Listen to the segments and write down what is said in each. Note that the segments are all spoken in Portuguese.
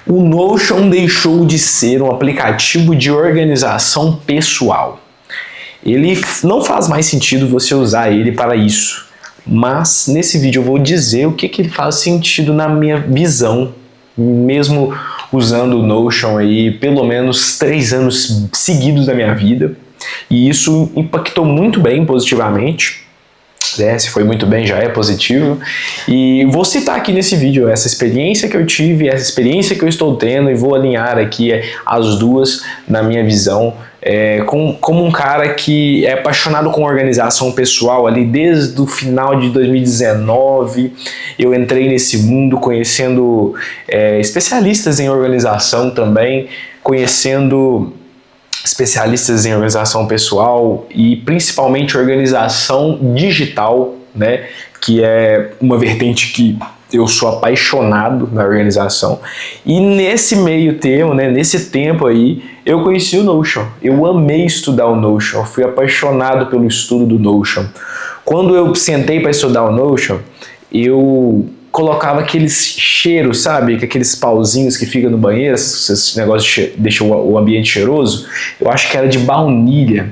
O Notion deixou de ser um aplicativo de organização pessoal. Ele não faz mais sentido você usar ele para isso. Mas nesse vídeo eu vou dizer o que ele faz sentido na minha visão, mesmo usando o Notion aí pelo menos 3 anos seguidos da minha vida. E isso impactou muito bem positivamente. Se foi muito bem, já é positivo. E vou citar aqui nesse vídeo essa experiência que eu tive, essa experiência que eu estou tendo, e vou alinhar aqui as duas na minha visão, como um cara que é apaixonado com organização pessoal. Ali desde o final de 2019 eu entrei nesse mundo conhecendo especialistas em organização também, conhecendo especialistas em organização pessoal e principalmente organização digital, né, que é uma vertente que eu sou apaixonado na organização. E nesse meio termo, né, nesse tempo aí, eu conheci o Notion. Eu amei estudar o Notion, fui apaixonado pelo estudo do Notion. Quando eu sentei para estudar o Notion, eu colocava aqueles cheiros, sabe? Aqueles pauzinhos que ficam no banheiro, esse negócio deixa o ambiente cheiroso. Eu acho que era de baunilha.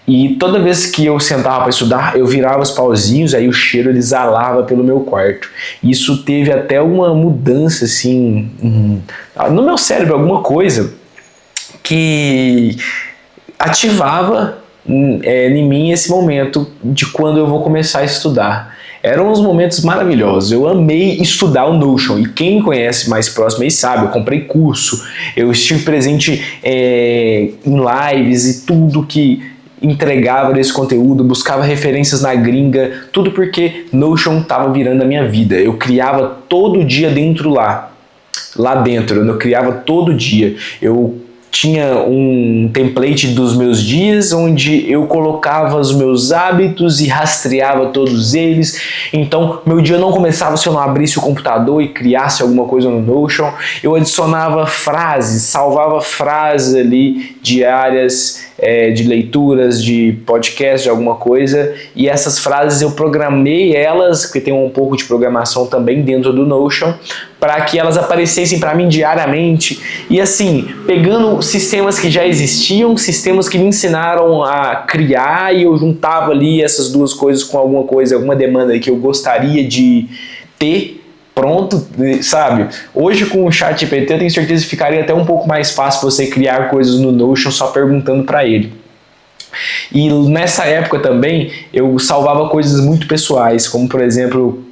E toda vez que eu sentava para estudar, eu virava os pauzinhos, aí o cheiro ele exalava pelo meu quarto. Isso teve até uma mudança, assim, no meu cérebro, alguma coisa que ativava em mim esse momento de quando eu vou começar a estudar. Eram uns momentos maravilhosos. Eu amei estudar o Notion. E quem me conhece mais próximo aí sabe, eu comprei curso, eu estive presente em lives e tudo que entregava desse conteúdo, buscava referências na gringa, tudo porque Notion estava virando a minha vida. Eu criava todo dia lá dentro, eu criava todo dia. Eu tinha um template dos meus dias onde eu colocava os meus hábitos e rastreava todos eles. Então meu dia não começava se eu não abrisse o computador e criasse alguma coisa no Notion. Eu adicionava frases, salvava frases ali diárias, de leituras, de podcast, de alguma coisa, e essas frases eu programei elas, porque tem um pouco de programação também dentro do Notion, para que elas aparecessem para mim diariamente. E assim, pegando sistemas que já existiam, sistemas que me ensinaram a criar, e eu juntava ali essas duas coisas com alguma coisa, alguma demanda que eu gostaria de ter pronto, sabe? Hoje com o ChatGPT eu tenho certeza que ficaria até um pouco mais fácil você criar coisas no Notion só perguntando para ele. E nessa época também eu salvava coisas muito pessoais, como por exemplo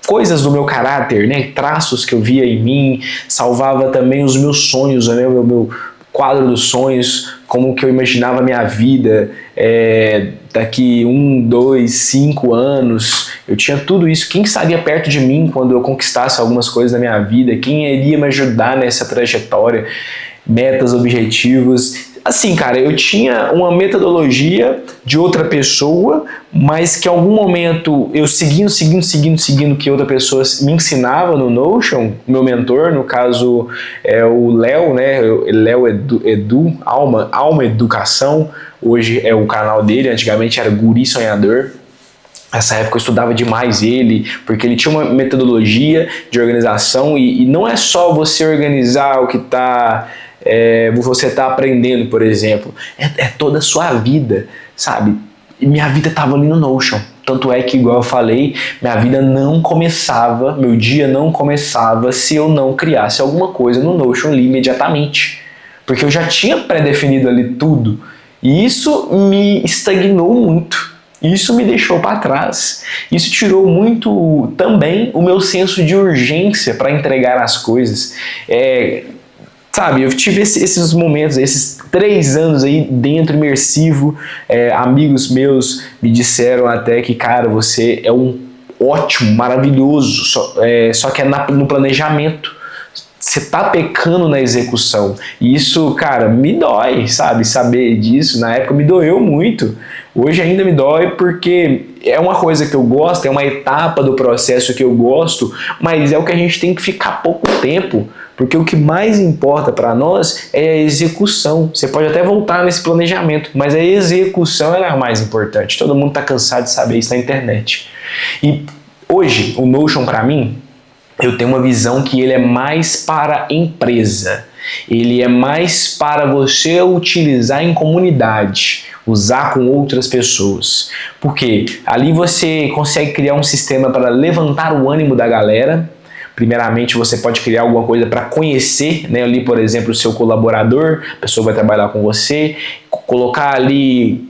coisas do meu caráter, né? Traços que eu via em mim, salvava também os meus sonhos, né? O meu quadro dos sonhos, como que eu imaginava a minha vida daqui 1, 2, 5 anos. Eu tinha tudo isso. Quem estaria perto de mim quando eu conquistasse algumas coisas na minha vida? Quem iria me ajudar nessa trajetória? Metas, objetivos. Assim, cara, eu tinha uma metodologia de outra pessoa, mas que em algum momento eu seguindo o que outra pessoa me ensinava no Notion, meu mentor, no caso é o Léo, né? Léo Edu, Alma Educação, hoje é o canal dele, antigamente era Guri Sonhador. Nessa época eu estudava demais ele, porque ele tinha uma metodologia de organização e não é só você organizar o que você está aprendendo, por exemplo, é toda a sua vida, sabe? E minha vida estava ali no Notion, tanto é que, igual eu falei, minha vida não começava, meu dia não começava se eu não criasse alguma coisa no Notion ali imediatamente, porque eu já tinha pré-definido ali tudo, e isso me estagnou muito. Isso me deixou para trás. Isso tirou muito também o meu senso de urgência para entregar as coisas. Sabe, eu tive esses momentos, esses 3 anos aí dentro, imersivo. Amigos meus me disseram até que, cara, você é um ótimo, maravilhoso, só que é no planejamento. Você tá pecando na execução. E isso, cara, me dói, sabe? Saber disso, na época me doeu muito. Hoje ainda me dói porque é uma coisa que eu gosto, é uma etapa do processo que eu gosto, mas é o que a gente tem que ficar pouco tempo, porque o que mais importa para nós é a execução. Você pode até voltar nesse planejamento, mas a execução é a mais importante. Todo mundo tá cansado de saber isso na internet. E hoje, o Notion para mim, eu tenho uma visão que ele é mais para empresa. Ele é mais para você utilizar em comunidade, usar com outras pessoas. Porque ali você consegue criar um sistema para levantar o ânimo da galera. Primeiramente, você pode criar alguma coisa para conhecer, né? Ali, por exemplo, o seu colaborador, a pessoa vai trabalhar com você, colocar ali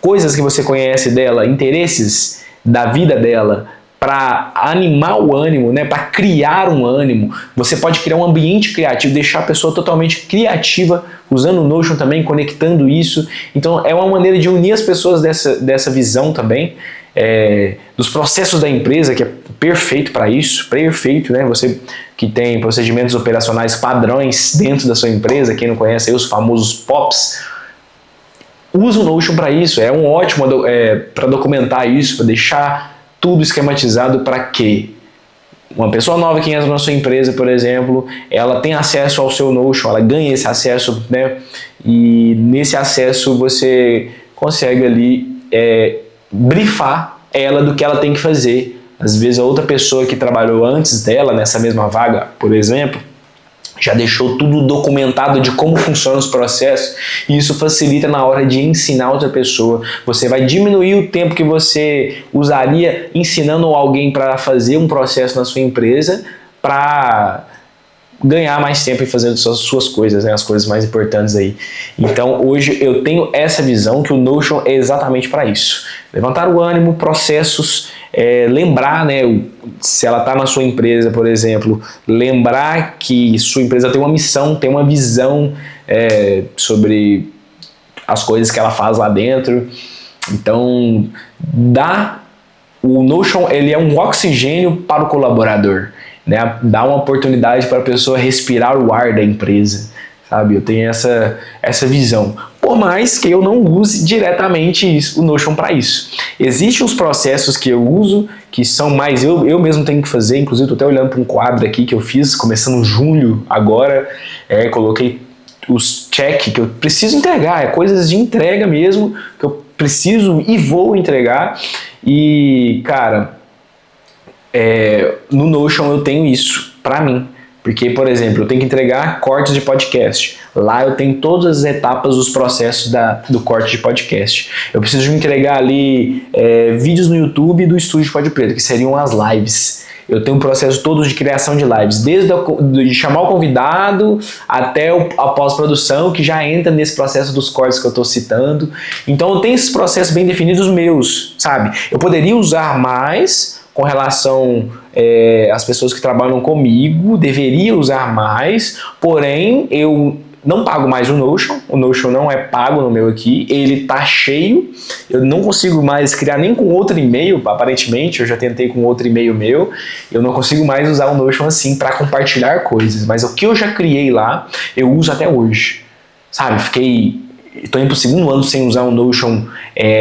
coisas que você conhece dela, interesses da vida dela, para animar o ânimo, né? Para criar um ânimo. Você pode criar um ambiente criativo, deixar a pessoa totalmente criativa, usando o Notion também, conectando isso. Então é uma maneira de unir as pessoas dessa visão também, dos processos da empresa, que é perfeito para isso, perfeito, né? Você que tem procedimentos operacionais padrões dentro da sua empresa, quem não conhece aí os famosos POPs, usa o Notion para isso, é um ótimo para documentar isso, para deixar tudo esquematizado. Para quê? Uma pessoa nova que entra na sua empresa, por exemplo, ela tem acesso ao seu Notion, ela ganha esse acesso, né? E nesse acesso você consegue ali brifar ela do que ela tem que fazer. Às vezes a outra pessoa que trabalhou antes dela, nessa mesma vaga, por exemplo, já deixou tudo documentado de como funcionam os processos, e isso facilita na hora de ensinar outra pessoa. Você vai diminuir o tempo que você usaria ensinando alguém para fazer um processo na sua empresa, para ganhar mais tempo em fazer as suas coisas, né, as coisas mais importantes aí. Então hoje eu tenho essa visão que o Notion é exatamente para isso. Levantar o ânimo, processos, lembrar, né, se ela está na sua empresa, por exemplo, lembrar que sua empresa tem uma missão, tem uma visão sobre as coisas que ela faz lá dentro. Então o Notion ele é um oxigênio para o colaborador, né? Dá uma oportunidade para a pessoa respirar o ar da empresa, sabe? Eu tenho essa visão. Por mais que eu não use diretamente o Notion para isso. Existem os processos que eu uso, que são mais eu mesmo tenho que fazer. Inclusive, estou até olhando para um quadro aqui que eu fiz, começando em julho agora. Coloquei os check que eu preciso entregar, coisas de entrega mesmo, que eu preciso e vou entregar. E, cara, no Notion eu tenho isso para mim. Porque, por exemplo, eu tenho que entregar cortes de podcast. Lá eu tenho todas as etapas dos processos do corte de podcast. Eu preciso entregar ali vídeos no YouTube do Estúdio Pode Preto, que seriam as lives. Eu tenho um processo todo de criação de lives, desde de chamar o convidado até a pós-produção, que já entra nesse processo dos cortes que eu estou citando. Então eu tenho esses processos bem definidos meus, sabe? Eu poderia usar mais com relação às pessoas que trabalham comigo, deveria usar mais, porém eu não pago mais o Notion não é pago no meu aqui, ele tá cheio, eu não consigo mais criar nem com outro e-mail, aparentemente, eu já tentei com outro e-mail meu, eu não consigo mais usar o Notion assim para compartilhar coisas, mas o que eu já criei lá, eu uso até hoje, sabe? Estou indo pro segundo ano sem usar o Notion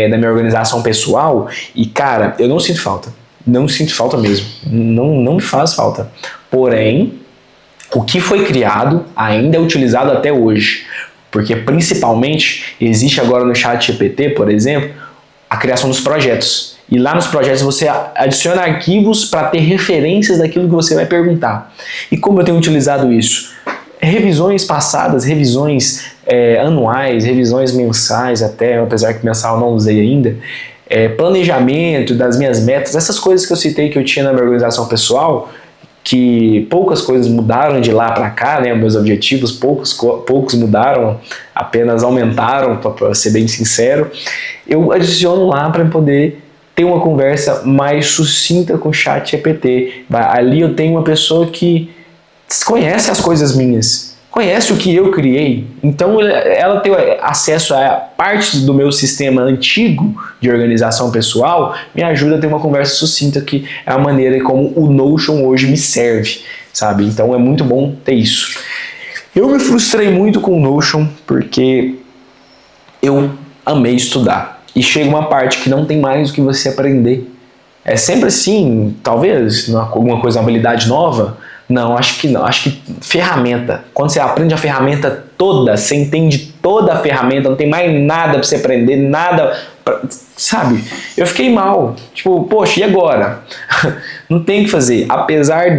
na minha organização pessoal, e cara, eu não sinto falta. Não sinto falta mesmo, não me faz falta. Porém, o que foi criado ainda é utilizado até hoje. Porque principalmente existe agora no ChatGPT, por exemplo, a criação dos projetos. E lá nos projetos você adiciona arquivos para ter referências daquilo que você vai perguntar. E como eu tenho utilizado isso? Revisões passadas, revisões anuais, revisões mensais até, apesar que mensal eu não usei ainda. Planejamento das minhas metas, essas coisas que eu citei que eu tinha na minha organização pessoal, que poucas coisas mudaram de lá para cá, né? Meus objetivos poucos mudaram, apenas aumentaram, para ser bem sincero. Eu adiciono lá para poder ter uma conversa mais sucinta com o ChatGPT. Ali eu tenho uma pessoa que conhece as coisas minhas, conhece o que eu criei, então ela tem acesso a parte do meu sistema antigo de organização pessoal, me ajuda a ter uma conversa sucinta, que é a maneira como o Notion hoje me serve, sabe? Então é muito bom ter isso. Eu me frustrei muito com o Notion porque eu amei estudar e chega uma parte que não tem mais o que você aprender. É sempre assim, talvez alguma coisa, uma habilidade nova. Não, acho que não. Acho que ferramenta. Quando você aprende a ferramenta toda, você entende toda a ferramenta, não tem mais nada pra você aprender, nada, sabe? Eu fiquei mal. Tipo, poxa, e agora? Não tem o que fazer. Apesar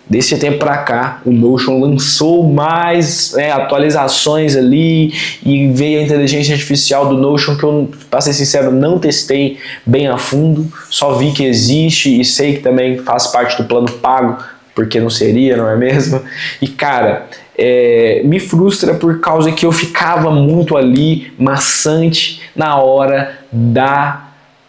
desse tempo para cá, o Notion lançou mais atualizações ali e veio a inteligência artificial do Notion que eu, para ser sincero, não testei bem a fundo, só vi que existe e sei que também faz parte do plano pago, porque não seria, não é mesmo? E cara, me frustra por causa que eu ficava muito ali maçante na hora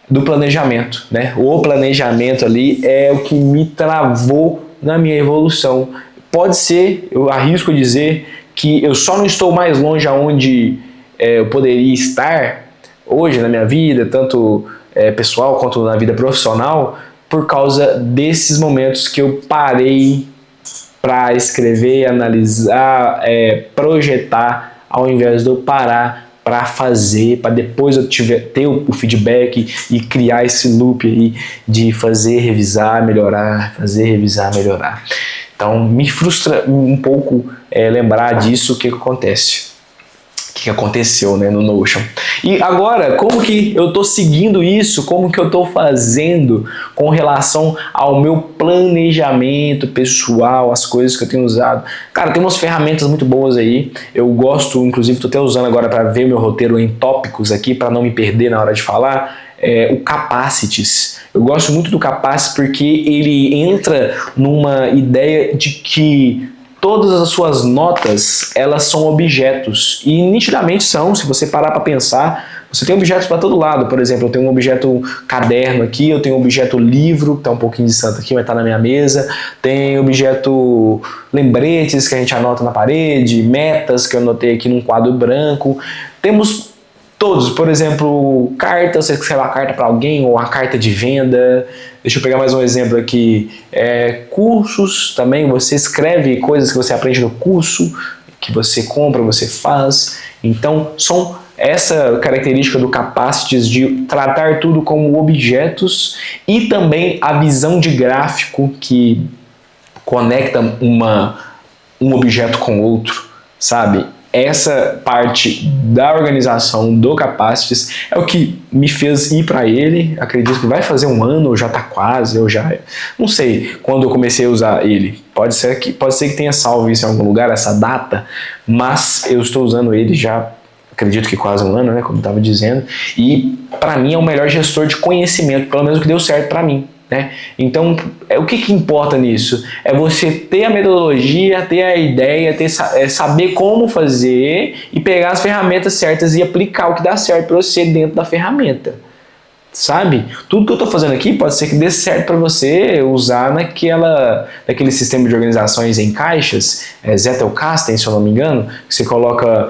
do planejamento, né? O planejamento ali é o que me travou na minha evolução. Pode ser, eu arrisco dizer, que eu só não estou mais longe aonde eu poderia estar hoje na minha vida, tanto pessoal quanto na vida profissional, por causa desses momentos que eu parei para escrever, analisar, projetar, ao invés de eu parar para fazer, para depois eu ter o feedback e criar esse loop aí de fazer, revisar, melhorar, fazer, revisar, melhorar. Então me frustra um pouco lembrar disso, o que acontece. O que aconteceu, né, no Notion. E agora, como que eu estou seguindo isso? Como que eu estou fazendo com relação ao meu planejamento pessoal, as coisas que eu tenho usado? Cara, tem umas ferramentas muito boas aí. Eu gosto, inclusive, estou até usando agora para ver meu roteiro em tópicos aqui, para não me perder na hora de falar. O Capacities. Eu gosto muito do Capacities porque ele entra numa ideia de que todas as suas notas, elas são objetos, e nitidamente são, se você parar para pensar. Você tem objetos para todo lado. Por exemplo, eu tenho um objeto caderno aqui, eu tenho um objeto livro, que está um pouquinho distante aqui, mas está na minha mesa, tem objeto lembretes que a gente anota na parede, metas que eu anotei aqui num quadro branco, temos todos, por exemplo, cartas, você escreve uma carta para alguém ou uma carta de venda. Deixa eu pegar mais um exemplo aqui. Cursos também, você escreve coisas que você aprende no curso, que você compra, você faz. Então, são essa característica do Capacities de tratar tudo como objetos e também a visão de gráfico que conecta um objeto com outro, sabe? Essa parte da organização do Capacities é o que me fez ir para ele. Acredito que vai fazer um ano, ou já está quase, eu já não sei quando eu comecei a usar ele. Pode ser que tenha salvo isso em algum lugar, essa data, mas eu estou usando ele já, acredito que quase um ano, né, como eu estava dizendo, e para mim é o melhor gestor de conhecimento, pelo menos o que deu certo para mim. Né? Então, o que importa nisso? É você ter a metodologia, ter a ideia, saber como fazer e pegar as ferramentas certas e aplicar o que dá certo para você dentro da ferramenta. Sabe? Tudo que eu estou fazendo aqui pode ser que dê certo para você usar naquele sistema de organizações em caixas, Zettelkasten, se eu não me engano, que você coloca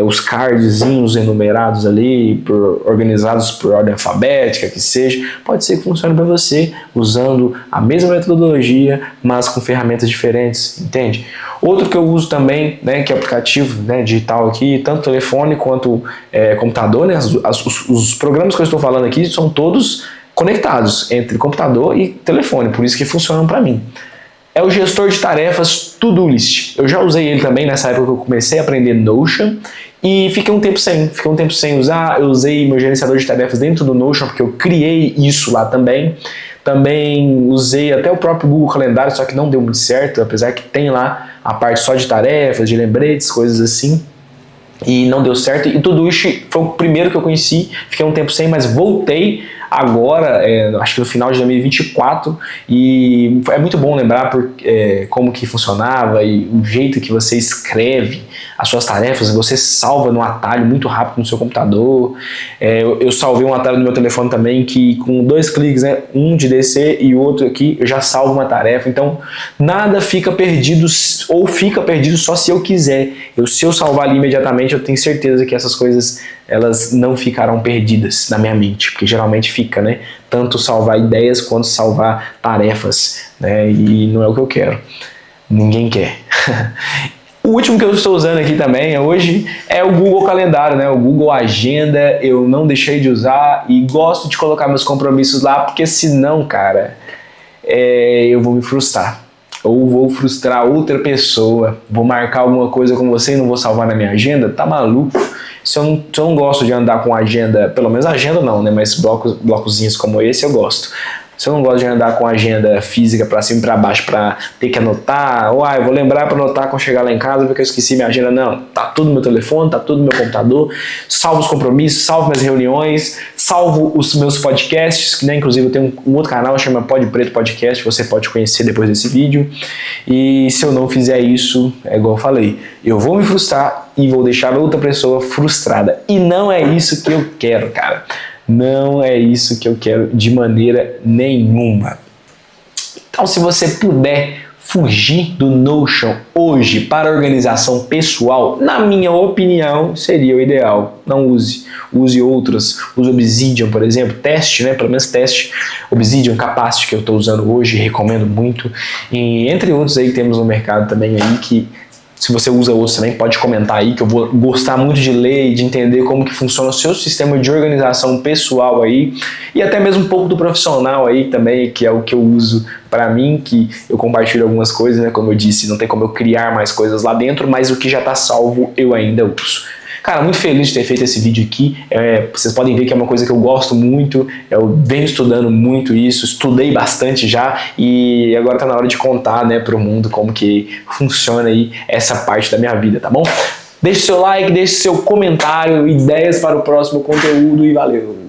os cardzinhos enumerados ali, organizados por ordem alfabética, que seja. Pode ser que funcione para você usando a mesma metodologia, mas com ferramentas diferentes, entende? Outro que eu uso também, né, que é aplicativo, né, digital aqui, tanto telefone quanto computador, né, os programas que eu estou falando aqui são todos conectados entre computador e telefone, por isso que funcionam para mim. É o gestor de tarefas Todoist. Eu já usei ele também nessa época que eu comecei a aprender Notion e fiquei um tempo sem usar. Eu usei meu gerenciador de tarefas dentro do Notion porque eu criei isso lá também. Também usei até o próprio Google Calendário, só que não deu muito certo, apesar que tem lá a parte só de tarefas, de lembretes, coisas assim. E não deu certo. E Todoist foi o primeiro que eu conheci, fiquei um tempo sem, mas voltei agora, acho que no final de 2024, e é muito bom lembrar como que funcionava e o jeito que você escreve as suas tarefas, você salva no atalho muito rápido no seu computador. Eu salvei um atalho no meu telefone também que com 2 cliques, né, um de descer e o outro aqui, eu já salvo uma tarefa. Então nada fica perdido, ou fica perdido só se eu quiser. Se eu salvar ali imediatamente, eu tenho certeza que essas coisas elas não ficarão perdidas na minha mente, porque geralmente fica, né? Tanto salvar ideias quanto salvar tarefas, né? E não é o que eu quero. Ninguém quer. O último que eu estou usando aqui também hoje é o Google Calendário, né? O Google Agenda. Eu não deixei de usar e gosto de colocar meus compromissos lá, porque senão, cara, eu vou me frustrar. Ou vou frustrar outra pessoa, vou marcar alguma coisa com você e não vou salvar na minha agenda, tá maluco? Se eu não gosto de andar com agenda, pelo menos agenda não, né? Mas blocozinhos como esse eu gosto. Se eu não gosto de andar com a agenda física para cima e para baixo para ter que anotar, ou eu vou lembrar para anotar quando chegar lá em casa porque eu esqueci minha agenda. Não, tá tudo no meu telefone, tá tudo no meu computador, salvo os compromissos, salvo minhas reuniões, salvo os meus podcasts, que né, inclusive eu tenho um outro canal, chama Pod Preto Podcast, você pode conhecer depois desse vídeo. E se eu não fizer isso, é igual eu falei, eu vou me frustrar e vou deixar outra pessoa frustrada. E não é isso que eu quero, cara. Não é isso que eu quero de maneira nenhuma. Então, se você puder fugir do Notion hoje para organização pessoal, na minha opinião, seria o ideal. Não use. Use outros. Use Obsidian, por exemplo. Teste, né? Pelo menos teste. Obsidian Capacity, que eu estou usando hoje, recomendo muito. E entre outros aí que temos no mercado também aí que... Se você usa outros também, pode comentar aí, que eu vou gostar muito de ler e de entender como que funciona o seu sistema de organização pessoal aí, e até mesmo um pouco do profissional aí também, que é o que eu uso para mim, que eu compartilho algumas coisas, né? Como eu disse, não tem como eu criar mais coisas lá dentro, mas o que já está salvo eu ainda uso. Cara, muito feliz de ter feito esse vídeo aqui. Vocês podem ver que é uma coisa que eu gosto muito. Eu venho estudando muito isso, estudei bastante já e agora tá na hora de contar, né, pro mundo como que funciona aí essa parte da minha vida, tá bom? Deixe seu like, deixe seu comentário, ideias para o próximo conteúdo e valeu!